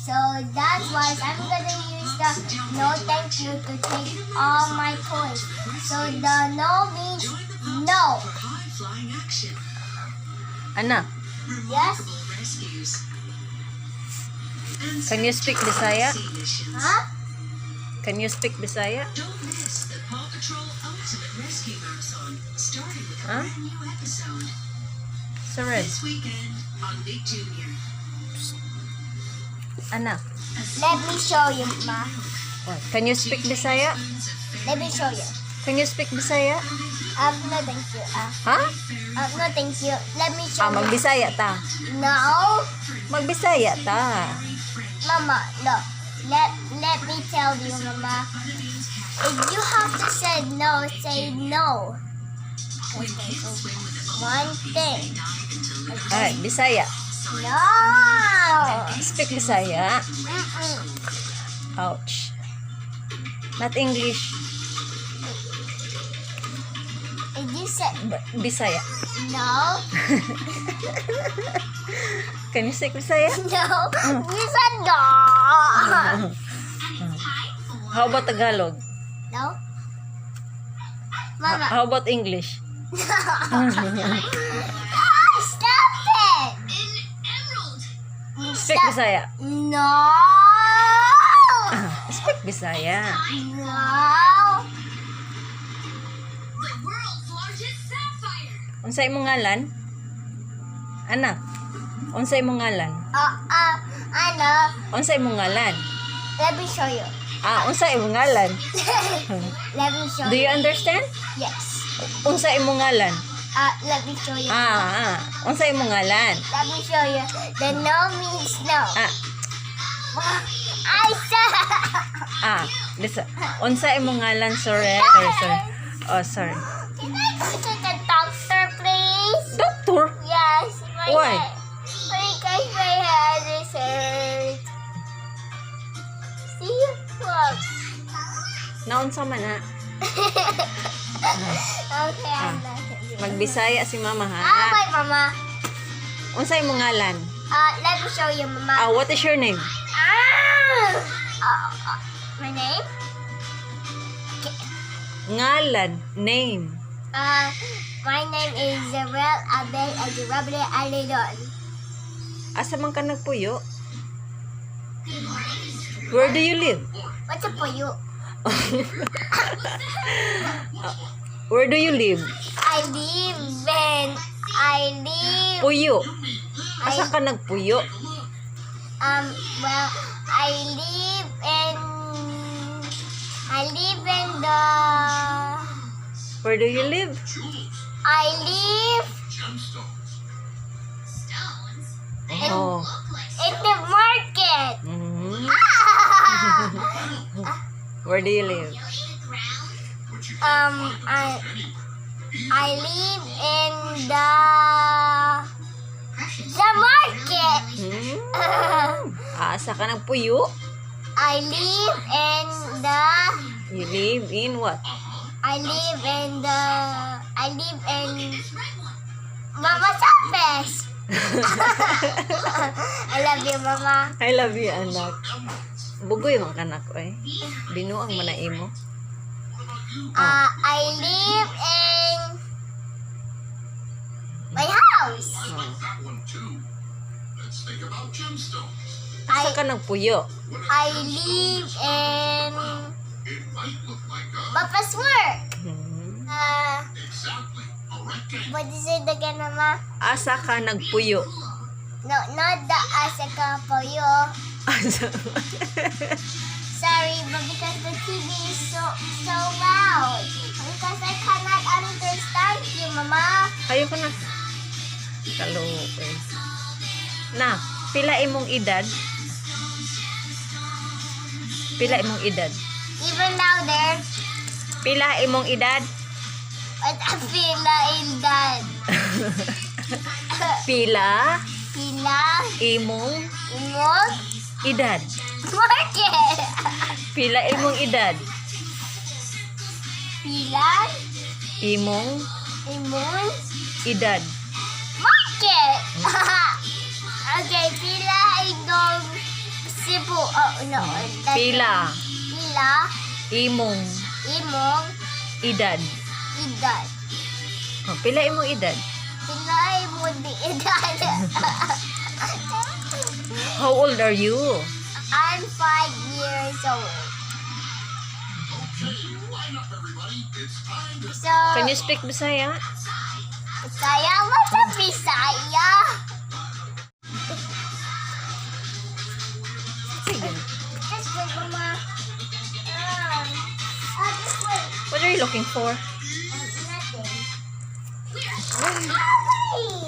So that's why I'm gonna use the no thank you to take all my toys. So the no means no. Ana, Yes? can you speak Bisaya? Huh? Can you speak Bisaya? Don't miss the Paw Patrol Ultimate Rescue Marathon, starting with a Huh? brand new episode Sorry. this weekend on Big Junior. Ana, Let me show you, Ma. can you speak Bisaya? Let me show you. Can you speak Bisaya? No thank you. Ha? No thank you. Let me show you. Magbisaya ta. No. Magbisaya ta. Mama, no. Let me tell you, Mama. If you have to say no. Okay, so one thing. Alright, Bisaya. No. Speak Bisaya. Mm-mm. Ouch. Not English. If you say Bisaya. no, Can you speak Bisaya? no, you said no. How about Tagalog? No. Mama. How about English? Ah, stop it. Speak Stop. Bisaya. No. Speak Bisaya. No. The world's largest sapphire. Unsay imong ngalan? Ana. Unsay imong ngalan? Ano? Unsay imong ngalan? Let me show you. Unsay imong ngalan? Let me show Do you. you understand? Yes. Unsay imong ngalan? Let me show you. Unsay imong ngalan? Let me show you. The no means no. I said. Listen. Unsay imong ngalan, sorry. Sorry. Oh, sorry. Can I go to the doctor, please? Doctor? Yes. My Why? head. Because my head is hurt. See? Look. Naunsa man ha? Okay, I'm not. Magbisaya si mama ha. Bye, Mama. Unsay imong ngalan? Let me show you, Mama. What is your name? My name? Ngalan, name. My name is Zerel Abel Azurable Alidon. Asa man ka nagpuyo? Where do you live? What's up for you? Where do you live? I live. Puyo. Asa ka nagpuyo? Well, I live in the. Where do you live? I live Oh. in the market. Mhm. Where do you live? I live in the market. Asa ka nagpuyo? I live in the. You live in what? I live in Mama Sapes. I love you, Mama. I love you, anak. Bugoy man kanak ko eh. Binuang man na imo. I live in my house. Asa ka nagpuyo? I live in Papa's work. Mhm. What is it again, Mama? Asa ka nagpuyo? No, not the Asaka for you. Asa. Sorry, but because the TV is so loud. Because I cannot understand you, Mama. Kayo ka na. Kalupin. Na, pila imong edad? Pila imong edad? Even louder. Pila imong edad? But I feel like that. Pila Pila, imong imong, edad? market. Pila imong edad? Pila, Imong imong, edad? market. Okay, pila imong, si po, no. Pila. Pila. Imong Imong edad. edad. Oh, pila imong edad? Pila imong di edad. How old are you? I'm 5 years old. So, Can you speak Bisaya? Bisaya, what's a Bisaya? Sige. Just wait, Mama. Just wait. What are you looking for? Nothing.